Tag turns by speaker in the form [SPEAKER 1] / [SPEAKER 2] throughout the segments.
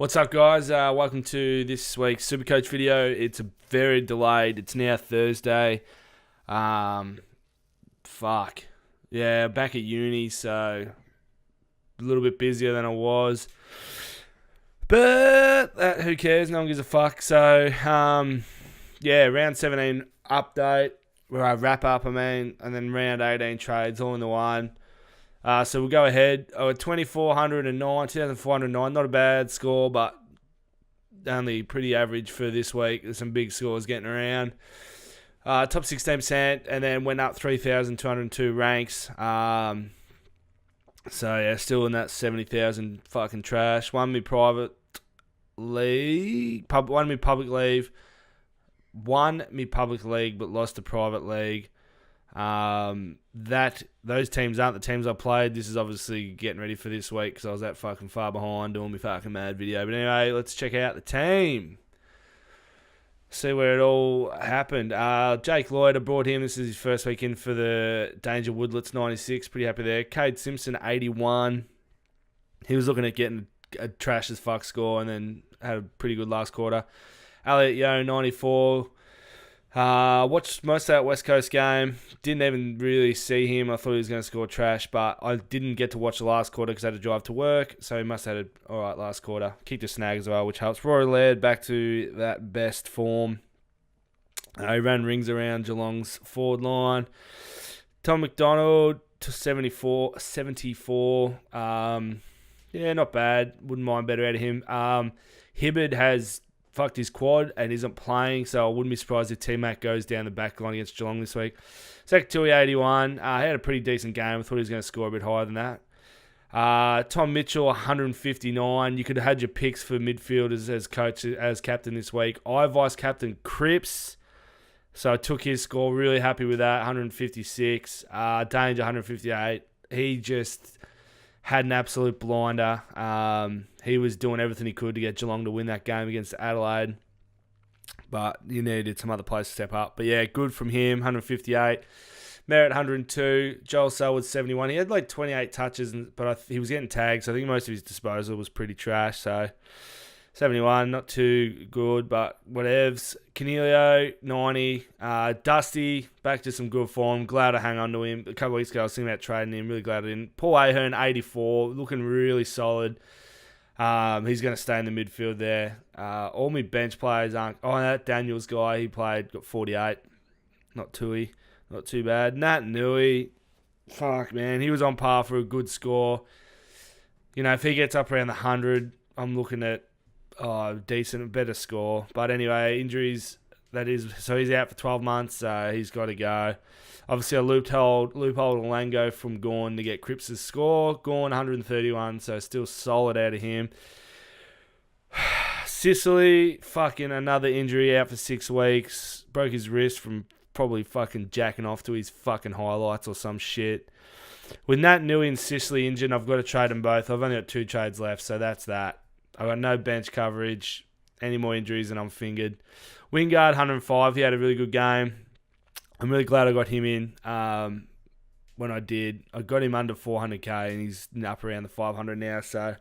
[SPEAKER 1] What's up, guys? Welcome to this week's Supercoach video. It's a very delayed. It's now Thursday. Um, fuck. Yeah, back at uni, so a little bit busier than I was. But who cares? No one gives a fuck. So, yeah, round 17 update, where I wrap up, and then round 18 trades all in the one. So we'll go ahead. 2,409. Not a bad score, but only pretty average for this week. There's some big scores getting around. Top 16%, and then went up 3,202 ranks. So yeah, still in that 70,000 fucking trash. Won me private league. Won me public league. Won me public league, but lost the private league. Those teams aren't the teams I played. This is obviously getting ready for this week because I was that fucking far behind doing my fucking mad video. But anyway, let's check out the team. See where it all happened. Jake Lloyd, I brought him. This is his first week in for the Danger Woodlets, 96. Pretty happy there. Cade Simpson, 81. He was looking at getting a trash as fuck score and then had a pretty good last quarter. Elliot Yo, 94. Watched most of that West Coast game. Didn't even really see him. I thought he was going to score trash, but I didn't get to watch the last quarter because I had to drive to work. So he must have had an alright last quarter. Kicked a snag as well, which helps. Rory Laird back to that best form. He ran rings around Geelong's forward line. Tom McDonald to 74. Yeah, not bad. Wouldn't mind better out of him. Hibbard has fucked his quad and isn't playing, so I wouldn't be surprised if T-Mac goes down the back line against Geelong this week. Zach Tui, 81. He had a pretty decent game. I thought he was going to score a bit higher than that. Tom Mitchell, 159. You could have had your picks for midfielders as coach, as captain this week. I vice-captain Cripps, so I took his score. Really happy with that, 156. Danger, 158. He just had an absolute blinder. He was doing everything he could to get Geelong to win that game against Adelaide. But you needed some other players to step up. But yeah, good from him, 158. Merritt, 102. Joel Selwood, 71. He had like 28 touches, but he was getting tagged, so I think most of his disposal was pretty trash. So 71, not too good, but whatevs. Canelio, 90. Dusty, back to some good form. Glad I hang on to him. A couple of weeks ago, I was thinking about trading him. Really glad I didn't. Paul Ahern, 84. Looking really solid. He's going to stay in the midfield there. All my bench players aren't... Oh, that Daniels guy, he played, got 48. Not too bad. Nat Nui, fuck, man. He was on par for a good score. You know, if he gets up around the 100, I'm looking at decent, better score. But anyway, injuries, so he's out for 12 months, so he's got to go. Obviously, a loophole to Lango from Gawn to get Cripps' score. Gawn, 131, so still solid out of him. Sicily, fucking another injury, out for 6 weeks. Broke his wrist from probably fucking jacking off to his fucking highlights or some shit. With Nat Nui and Sicily injured, I've got to trade them both. I've only got 2 trades left, so that's that. I've got no bench coverage, any more injuries, and I'm fingered. Wingard, 105. He had a really good game. I'm really glad I got him in when I did. I got him under 400k, and he's up around the 500 now, so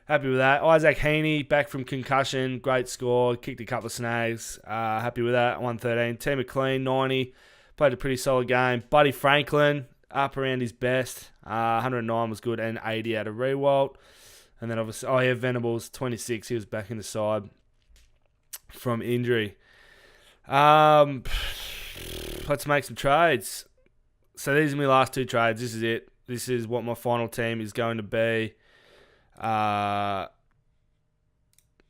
[SPEAKER 1] happy with that. Isaac Heaney, back from concussion. Great score. Kicked a couple of snags. Happy with that. 113. T. McLean, 90. Played a pretty solid game. Buddy Franklin, up around his best. 109 was good, and 80 out of Rewalt. And then obviously, Venables, 26. He was back in the side from injury. Let's make some trades. So these are my last 2 trades. This is it. This is what my final team is going to be. Yeah.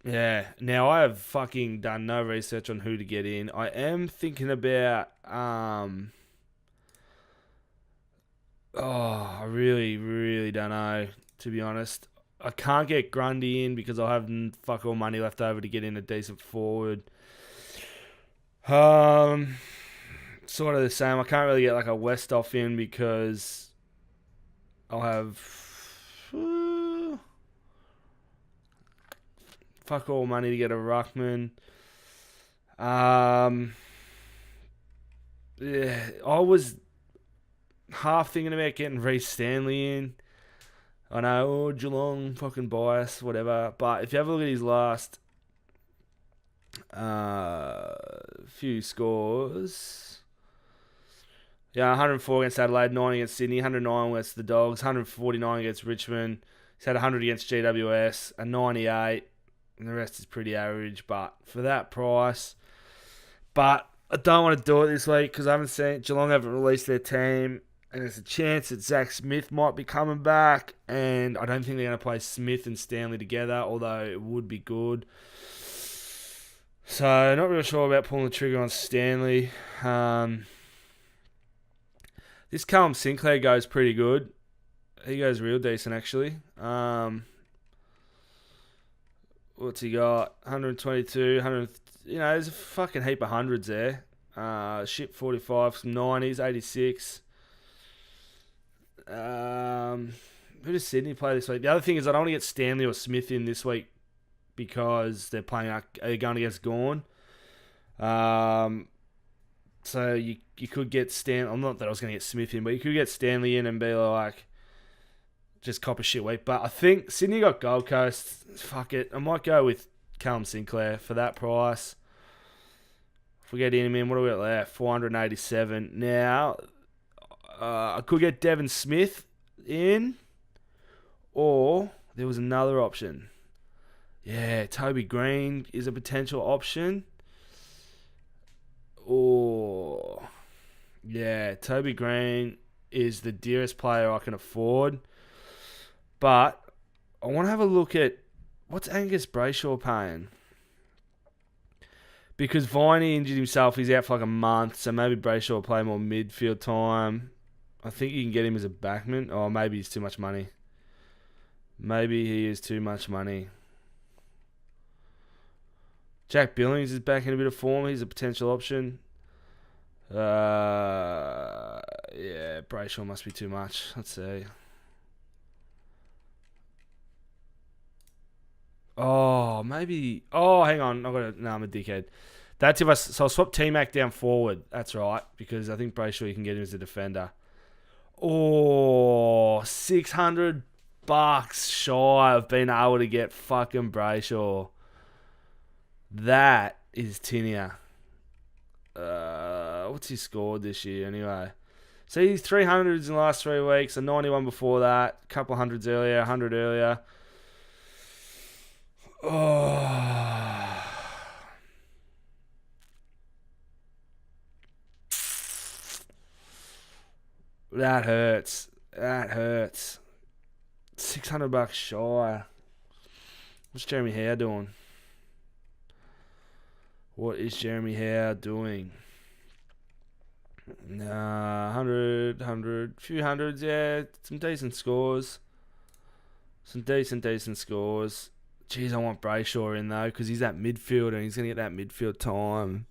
[SPEAKER 1] Now, I have fucking done no research on who to get in. I am thinking about... I really, really don't know, to be honest. I can't get Grundy in because I'll have fuck all money left over to get in a decent forward. Sort of the same. I can't really get like a Westhoff in because I'll have fuck all money to get a Ruckman. Yeah, I was half thinking about getting Reece Stanley in. I know, Geelong, fucking bias, whatever. But if you have a look at his last few scores, yeah, 104 against Adelaide, 90 against Sydney, 109 against the Dogs, 149 against Richmond. He's had 100 against GWS, a 98, and the rest is pretty average. But for that price, but I don't want to do it this week because I haven't seen Geelong haven't released their team. And there's a chance that Zach Smith might be coming back. And I don't think they're going to play Smith and Stanley together, although it would be good. So, not really sure about pulling the trigger on Stanley. This Callum Sinclair goes pretty good. He goes real decent, actually. What's he got? 122, 100. There's a fucking heap of hundreds there. Ship 45, some 90s, 86. Who does Sydney play this week? The other thing is I don't want to get Stanley or Smith in this week because they're going against Gawn. So you could get Stanley. I'm not that I was going to get Smith in, but you could get Stanley in and be like, just cop a shit week. But I think Sydney got Gold Coast. Fuck it. I might go with Callum Sinclair for that price. If we get him in, what do we got left? 487. Now, I could get Devon Smith in, or there was another option. Yeah, Toby Green is a potential option. Or, yeah, Toby Green is the dearest player I can afford. But I want to have a look at what's Angus Brayshaw paying. Because Viney injured himself, he's out for like a month, so maybe Brayshaw will play more midfield time. I think you can get him as a backman. Oh, maybe he's too much money. Maybe he is too much money. Jack Billings is back in a bit of form. He's a potential option. Yeah, Brayshaw must be too much. Let's see. Oh, maybe. Oh, hang on. I'm a dickhead. That's if so I'll swap T-Mac down forward. That's right. Because I think Brayshaw you can get him as a defender. Oh, $600 shy of being able to get fucking Brayshaw. That is tinnier. What's he scored this year anyway? So he's 300s in the last 3 weeks, a 91 before that, a couple hundreds earlier, 100 earlier. Oh. That hurts. $600 shy. What's Jeremy Howe doing? What is Jeremy Howe doing? 100, few hundreds, yeah. Some decent scores. Decent scores. Jeez, I want Brayshaw in though, because he's that midfielder and he's going to get that midfield time.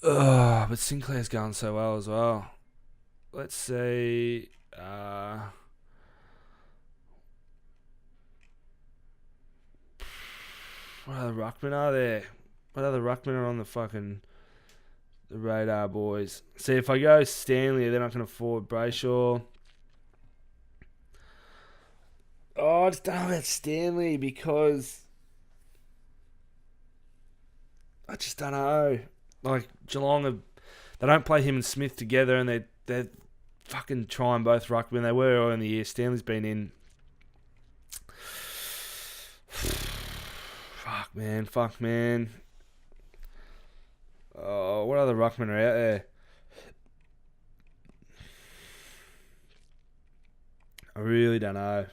[SPEAKER 1] But Sinclair's going so well as well. Let's see. What other ruckmen are there? What other ruckmen are on the radar, boys? See, if I go Stanley, then I can afford Brayshaw. Oh, I just don't know about Stanley because I just don't know. Like Geelong, they don't play him and Smith together, and they're fucking trying both ruckmen. They were early in the year. Stanley's been in. Fuck man. Oh, what other ruckmen are out there? I really don't know.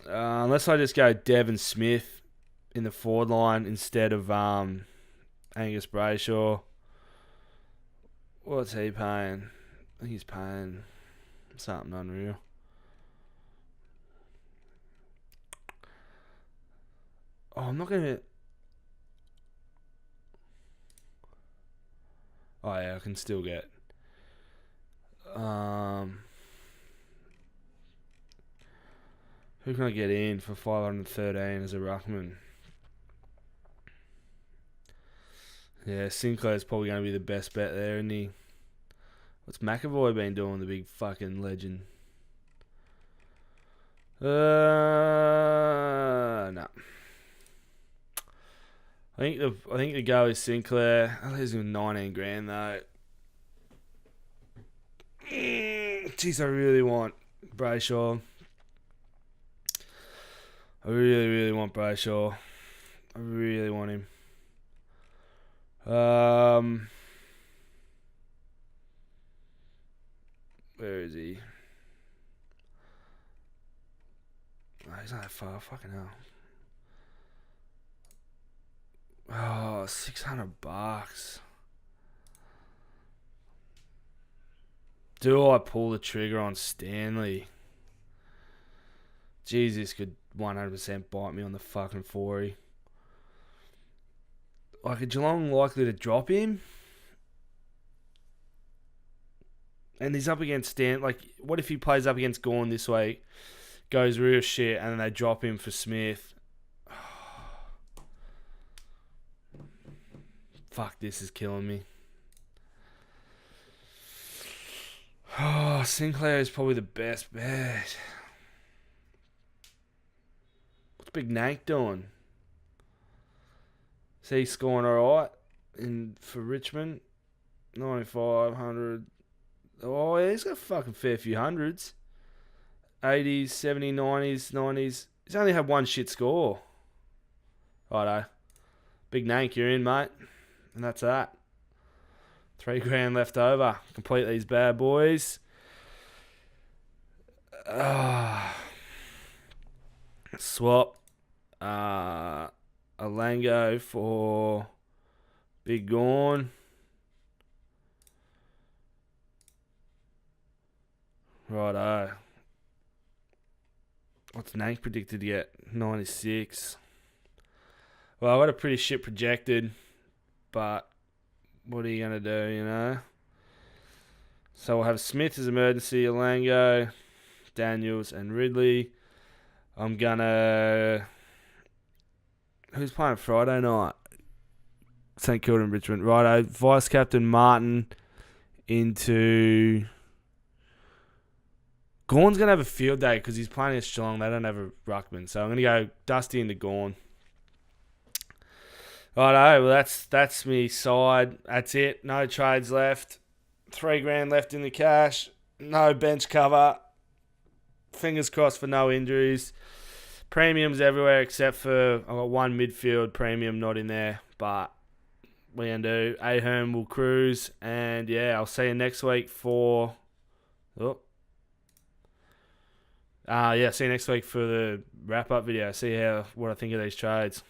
[SPEAKER 1] Unless I just go Devon Smith in the forward line instead of Angus Brayshaw. What's he paying? I think he's paying something unreal. Oh, I'm not going to... Oh, yeah, I can still get... Who can I get in for 513 as a ruckman? Yeah, Sinclair's probably going to be the best bet there, isn't he? What's McAvoy been doing, the big fucking legend? No. I think the go is Sinclair. I lose him 19 grand though. Jeez, I really want Brayshaw. I really, really want Brayshaw. I really want him. Where is he? Oh, he's not that far. Fucking hell. Oh, $600. Do I pull the trigger on Stanley? Jeez, this could 100% bite me on the fucking 40. Like, are Geelong likely to drop him? And he's up against Stan. Like, what if he plays up against Gawn this week, goes real shit, and then they drop him for Smith? Fuck, this is killing me. Oh, Sinclair is probably the best bet. What's Big Nank doing? Is he scoring alright for Richmond? 9,500. Oh, yeah, he's got a fucking fair few hundreds. 80s, 70s, 90s, 90s. He's only had one shit score. Righto. Big Nank, you're in, mate. And that's that. $3,000 left over. Complete these bad boys. Swap. Alango for Big Gawn. Righto. What's Nank predicted to get? 96. Well, I got a pretty shit projected, but what are you going to do, you know? So we'll have Smith as emergency, Alango, Daniels, and Ridley. I'm going to... Who's playing Friday night? St Kilda and Richmond. Righto. Vice Captain Martin into... Gawn's going to have a field day because he's playing against Geelong. They don't have a ruckman. So I'm going to go Dusty into Gawn. Righto, well that's me side. That's it. No trades left. $3,000 left in the cash. No bench cover. Fingers crossed for no injuries. Premiums everywhere except for I've got one midfield premium not in there. But we're going to do. Ahern will cruise. And yeah, I'll see you next week for... see you next week for the wrap-up video. See what I think of these trades.